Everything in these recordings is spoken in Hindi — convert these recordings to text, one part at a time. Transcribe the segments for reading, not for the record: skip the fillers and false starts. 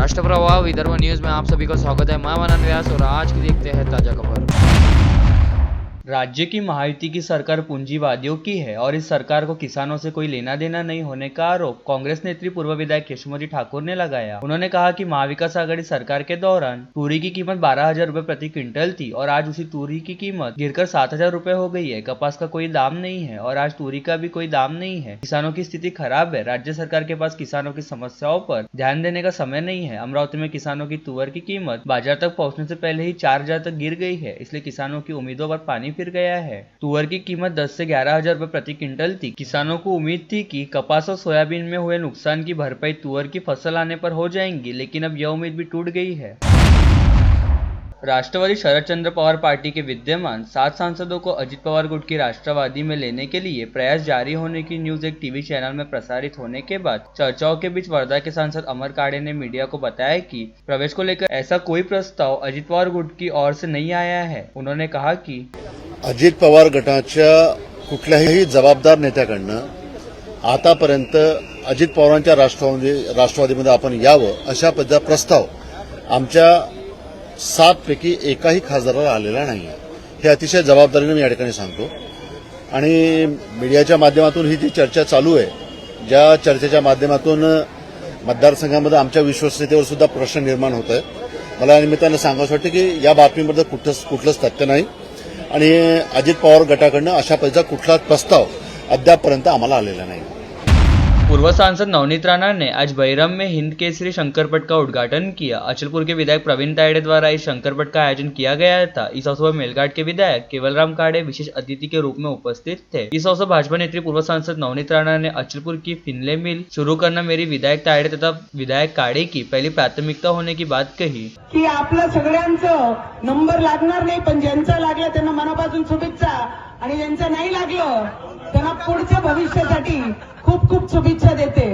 राष्ट्रप्रवाह विदर्भ न्यूज में आप सभी का स्वागत है। मैं मनन व्यास और आज की देखते हैं ताजा खबर। राज्य की महायुति की सरकार पूंजीवादियों की है और इस सरकार को किसानों से कोई लेना देना नहीं होने का आरोप कांग्रेस नेत्री पूर्व विधायक केशवमती ठाकुर ने लगाया। उन्होंने कहा कि महाविकास आघाड़ी सरकार के दौरान तूरी की कीमत 12,000 रुपए प्रति क्विंटल थी और आज उसी तूरी की कीमत गिरकर 7,000 रुपए हो गई है। कपास का कोई दाम नहीं है और आज तूरी का भी कोई दाम नहीं है। किसानों की स्थिति खराब है। राज्य सरकार के पास किसानों की समस्याओं पर ध्यान देने का समय नहीं है। अमरावती में किसानों की तुअर की कीमत बाजार तक पहुंचने से पहले ही 4,000 तक गिर गई है, इसलिए किसानों की उम्मीदों पर पानी फिर गया है। तुअर की कीमत 10 से 11,000 रुपए प्रति क्विंटल थी। किसानों को उम्मीद थी कि कपास और सोयाबीन में हुए नुकसान की भरपाई तुअर की फसल आने पर हो जाएंगी, लेकिन अब यह उम्मीद भी टूट गई है। राष्ट्रवादी शरद चंद्र पवार पार्टी के विद्यमान 7 सांसदों को अजित पवार गुट की राष्ट्रवादी में लेने के लिए प्रयास जारी होने की न्यूज एक टीवी चैनल में प्रसारित होने के बाद चर्चाओं के बीच वर्धा के सांसद अमर काड़े ने मीडिया को बताया कि प्रवेश को लेकर ऐसा कोई प्रस्ताव अजित पवार गुट की ओर से नहीं आया है। उन्होंने कहा कि अजित पवार गटाच्या कुठल्याही जबाबदार नेत्याकडनं आतापर्यंत अजित पवारांच्या राष्ट्रवादीमध्ये आपण यावं अशा पद्धतीचा प्रस्ताव आमच्या 7 पैकी एकाही खासदाराला आलेला नाही। हे अतिशय जबाबदारीने मी या ठिकाणी सांगतो आणि मीडियाच्या माध्यमातून ही जी चर्चा चालू आहे, ज्या चर्चेच्या माध्यमातून मतदारसंघामध्ये आमच्या विश्वसनीयतेवर सुद्धा प्रश्न निर्माण होत आहे, मला या निमित्तानं सांगावंसं वाटतं की या बातमीमध्ये कुठलंच तथ्य नाही आणि अजित पवार गटाकडनं अशा पद्धतीचा कुठलाच प्रस्ताव अद्यापपर्यंत आम्हाला आलेला नाही। पूर्व सांसद नवनीत राणा ने आज बैरम में हिंद केसरी शंकरपट का उद्घाटन किया। अचलपुर के विधायक प्रवीण तायड़े द्वारा इस शंकरपट का आयोजन किया गया था। इस अवसर पर मेलघाट के विधायक केवलराम काड़े विशेष अतिथि के रूप में उपस्थित थे। इस अवसर भाजपा नेत्री पूर्व सांसद नवनीत राणा ने अचलपुर की फिनले मिल शुरू करना मेरी विधायक तायड़े तथा विधायक काड़े की पहली प्राथमिकता होने की बात कही की आपलं सगळ्यांचं नंबर लागणार नाही, पण ज्यांचं लागलं त्यांना मनापासून शुभेच्छा आणि ज्यांचं नाही लागलं त्यांना पुढच्या भविष्यासाठी खूप खूप शुभेच्छा देते।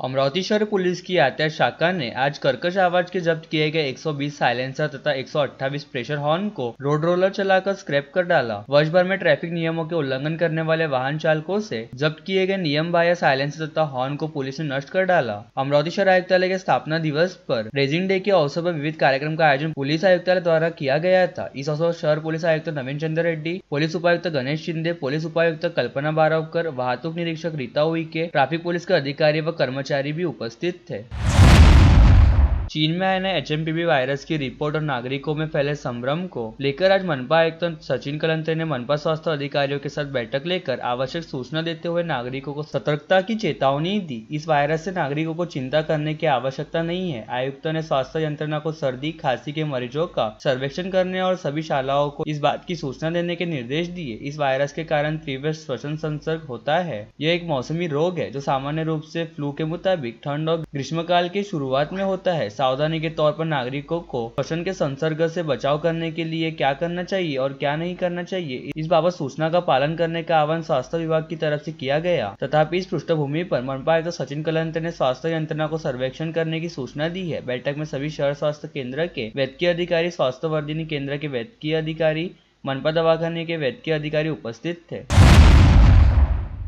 अमरावती शहर पुलिस की यातायात शाखा ने आज कर्कश आवाज के जब्त किए गए 120 साइलेंसर तथा 128 प्रेशर हॉर्न को रोड रोलर चलाकर स्क्रैप कर डाला। वर्ष भर में ट्रैफिक नियमों के उल्लंघन करने वाले वाहन चालकों से जब्त किए गए नियम बाह्य साइलेंसर तथा हॉर्न को पुलिस ने नष्ट कर डाला। अमरावती शहर आयुक्तालय के स्थापना दिवस पर रेजिंग डे के अवसर पर विविध कार्यक्रम का आयोजन पुलिस आयुक्तालय द्वारा किया गया था। इस अवसर पर शहर पुलिस आयुक्त नवीन चंद्र रेड्डी, पुलिस उपायुक्त गणेश शिंदे, पुलिस उपायुक्त कल्पना बारावकर, वाहतूक निरीक्षक रीता उइके, ट्रैफिक पुलिस के अधिकारी व कर्मचारी भी उपस्थित थे। चीन में आए नए HMPV वायरस की रिपोर्ट और नागरिकों में फैले संभ्रम को लेकर आज मनपा आयुक्त सचिन कलंत्रे ने मनपा स्वास्थ्य अधिकारियों के साथ बैठक लेकर आवश्यक सूचना देते हुए नागरिकों को सतर्कता की चेतावनी दी। इस वायरस से नागरिकों को चिंता करने की आवश्यकता नहीं है। आयुक्त ने स्वास्थ्य यंत्रणा को सर्दी खांसी के मरीजों का सर्वेक्षण करने और सभी शालाओं को इस बात की सूचना देने के निर्देश दिए। इस वायरस के कारण तीव्र श्वसन संसर्ग होता है। यह एक मौसमी रोग है जो सामान्य रूप से फ्लू के मुताबिक ठंड और ग्रीष्मकाल की शुरुआत में होता है। सावधानी के तौर पर नागरिकों को श्वसन के संसर्ग से बचाव करने के लिए क्या करना चाहिए और क्या नहीं करना चाहिए, इस बाबत सूचना का पालन करने का आह्वान स्वास्थ्य विभाग की तरफ से किया गया। तथापि इस पृष्ठभूमि पर मनपा आयुक्त सचिन कलंत्रे ने स्वास्थ्य यंत्रणा को सर्वेक्षण करने की सूचना दी है। बैठक में सभी शहर स्वास्थ्य केंद्र के वैद्यकीय अधिकारी, स्वास्थ्य वर्धिनी केंद्र के वैद्यकीय अधिकारी, मनपा दवाखाने के वैद्यकीय अधिकारी उपस्थित थे।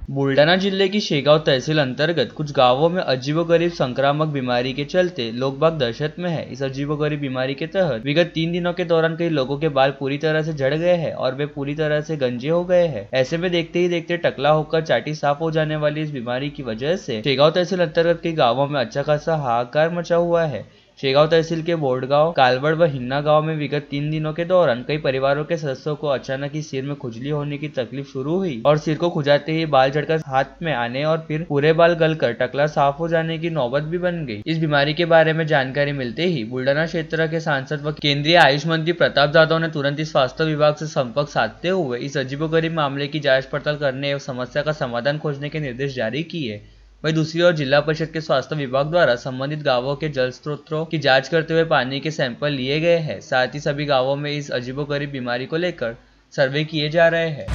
बुलढाणा जिले की शेगांव तहसील अंतर्गत कुछ गांवों में अजीबोगरीब संक्रामक बीमारी के चलते लोग बाग दहशत में है। इस अजीबोगरीब बीमारी के तहत विगत 3 दिनों के दौरान कई लोगों के बाल पूरी तरह से झड़ गए हैं और वे पूरी तरह से गंजे हो गए हैं। ऐसे में देखते ही देखते टकला होकर चाटी साफ हो जाने वाली इस बीमारी की वजह से शेगांव तहसील अंतर्गत कई गाँवों में अच्छा खासा हाहाकार मचा हुआ है। शेगांव तहसील के बोर्डगांव, कालबड़ व हिन्ना गांव में विगत 3 दिनों के दौरान कई परिवारों के सदस्यों को अचानक ही सिर में खुजली होने की तकलीफ शुरू हुई और सिर को खुजाते ही बाल झड़कर हाथ में आने और फिर पूरे बाल गलकर टकला साफ हो जाने की नौबत भी बन गई। इस बीमारी के बारे में जानकारी मिलते ही बुलढाणा क्षेत्र के सांसद व केंद्रीय आयुष मंत्री प्रताप जाधव ने तुरंत ही स्वास्थ्य विभाग से संपर्क साधते हुए इस अजीबोगरीब मामले की जांच पड़ताल करने एवं समस्या का समाधान खोजने के निर्देश जारी किए। वहीं दूसरी ओर जिला परिषद के स्वास्थ्य विभाग द्वारा संबंधित गांवों के जल स्रोतों की जांच करते हुए पानी के सैंपल लिए गए हैं। साथ ही सभी गांवों में इस अजीबोगरीब बीमारी को लेकर सर्वे किए जा रहे हैं।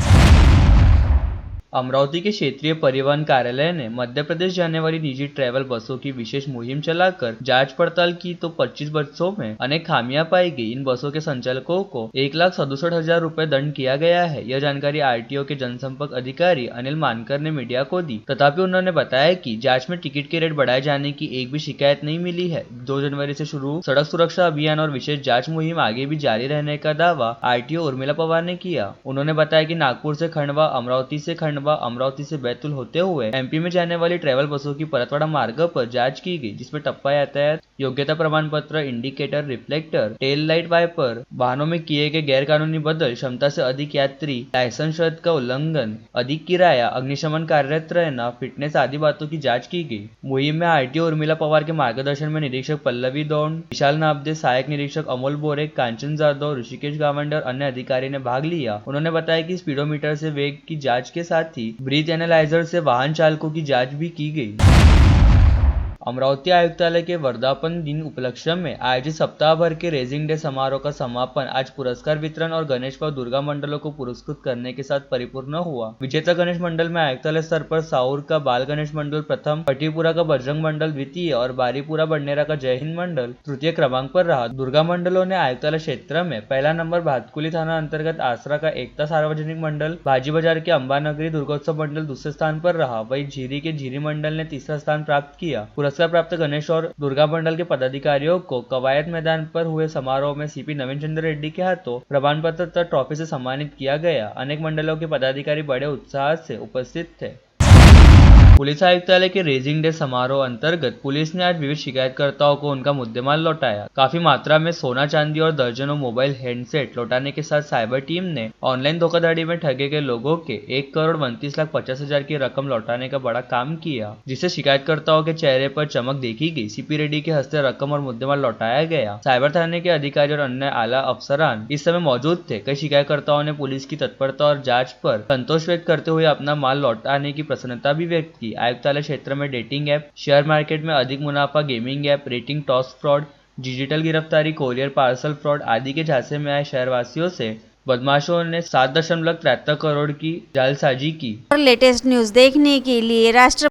अमरावती के क्षेत्रीय परिवहन कार्यालय ने मध्य प्रदेश जाने वाली निजी ट्रैवल बसों की विशेष मुहिम चलाकर जांच पड़ताल की तो 25 बसों में अनेक खामियां पाई गई। इन बसों के संचालकों को 1,67,000 रुपए दंड किया गया है। यह जानकारी आरटीओ के जनसंपर्क अधिकारी अनिल मानकर ने मीडिया को दी। तथापि उन्होंने बताया कि जांच में टिकट के रेट बढ़ाए जाने की एक भी शिकायत नहीं मिली है। 2 जनवरी से शुरू सड़क सुरक्षा अभियान और विशेष जांच मुहिम आगे भी जारी रहने का दावा आरटीओ उर्मिला पवार ने किया। उन्होंने बताया कि नागपुर से खंडवा, अमरावती से खंडवा, अमरावती से बैतूल होते हुए एमपी में जाने वाली ट्रैवल बसों की परतवाड़ा मार्ग पर जांच की गई, जिसमें टप्पा यातायात, योग्यता प्रमाण पत्र, indicator, reflector, tail light wiper, वाहनों में किए गए गैरकानूनी बदल, क्षमता से अधिक यात्री, लाइसेंस शर्त का उल्लंघन, अधिक किराया, अग्निशमन कार्यरत रहना, फिटनेस आदि बातों की जांच की गई। मुहिम में आरटीओ उर्मिला पवार के मार्गदर्शन में निरीक्षक पल्लवी दौंड, विशाल नाब्दे, सहायक निरीक्षक अमोल बोरे, कांचन जाधव, ऋषिकेश गावंडर, अन्य अधिकारी ने भाग लिया। उन्होंने बताया कि स्पीडोमीटर से वेग की जांच के साथ ही ब्रीथ एनालाइजर से वाहन चालकों की जांच भी की गई। अमरावती आयुक्तालय के वर्धापन दिन उपलक्ष्य में आयोजित सप्ताह भर के रेजिंग डे समारोह का समापन आज पुरस्कार वितरण और गणेश व दुर्गा मंडलों को पुरस्कृत करने के साथ परिपूर्ण हुआ। विजेता गणेश मंडल में आयुक्तालय स्तर पर साउर का बाल गणेश मंडल प्रथम, पटीपुरा का बजरंग मंडल द्वितीय और बारीपुरा बडनेरा का जय हिंद मंडल तृतीय क्रमांक पर रहा। दुर्गा मंडलों ने आयुक्तालय क्षेत्र में पहला नंबर भातकुली थाना अंतर्गत आसरा का एकता सार्वजनिक मंडल, भाजी बाजार के अंबानगरी दुर्गोत्सव मंडल दूसरे स्थान पर रहा। वहीं झीरी के झीरी मंडल ने तीसरा स्थान प्राप्त किया। पुरस्कार प्राप्त गणेश और दुर्गा मंडल के पदाधिकारियों को कवायद मैदान पर हुए समारोह में सीपी नवीन चंद्र रेड्डी के हाथों प्रमाण पत्र तथा ट्रॉफी से सम्मानित किया गया। अनेक मंडलों के पदाधिकारी बड़े उत्साह से उपस्थित थे। पुलिस आयुक्तालय के रेजिंग डे समारोह अंतर्गत पुलिस ने आज विविध शिकायतकर्ताओं को उनका मुद्देमाल लौटाया। काफी मात्रा में सोना चांदी और दर्जनों मोबाइल हैंडसेट लौटाने के साथ साइबर टीम ने ऑनलाइन धोखाधड़ी में ठगे गए लोगों के 1,29,50,000 की रकम लौटाने का बड़ा काम किया, जिससे शिकायतकर्ताओं के चेहरे पर चमक देखी गई। सीपी रेड्डी के हस्ते रकम और मुद्देमाल लौटाया गया। साइबर थाने के अधिकारी और अन्य आला अफसरान इस समय मौजूद थे। कई शिकायतकर्ताओं ने पुलिस की तत्परता और जांच पर संतोष व्यक्त करते हुए अपना माल लौटाने की प्रसन्नता भी व्यक्त की। आयुक्तालय क्षेत्र में डेटिंग ऐप, शेयर मार्केट में अधिक मुनाफा, gaming app, rating toss fraud, digital गिरफ्तारी, कोरियर पार्सल फ्रॉड आदि के झांसे में आए शहरवासियों से बदमाशों ने 7.73 करोड़ की जालसाजी की। और लेटेस्ट न्यूज देखने के लिए राष्ट्र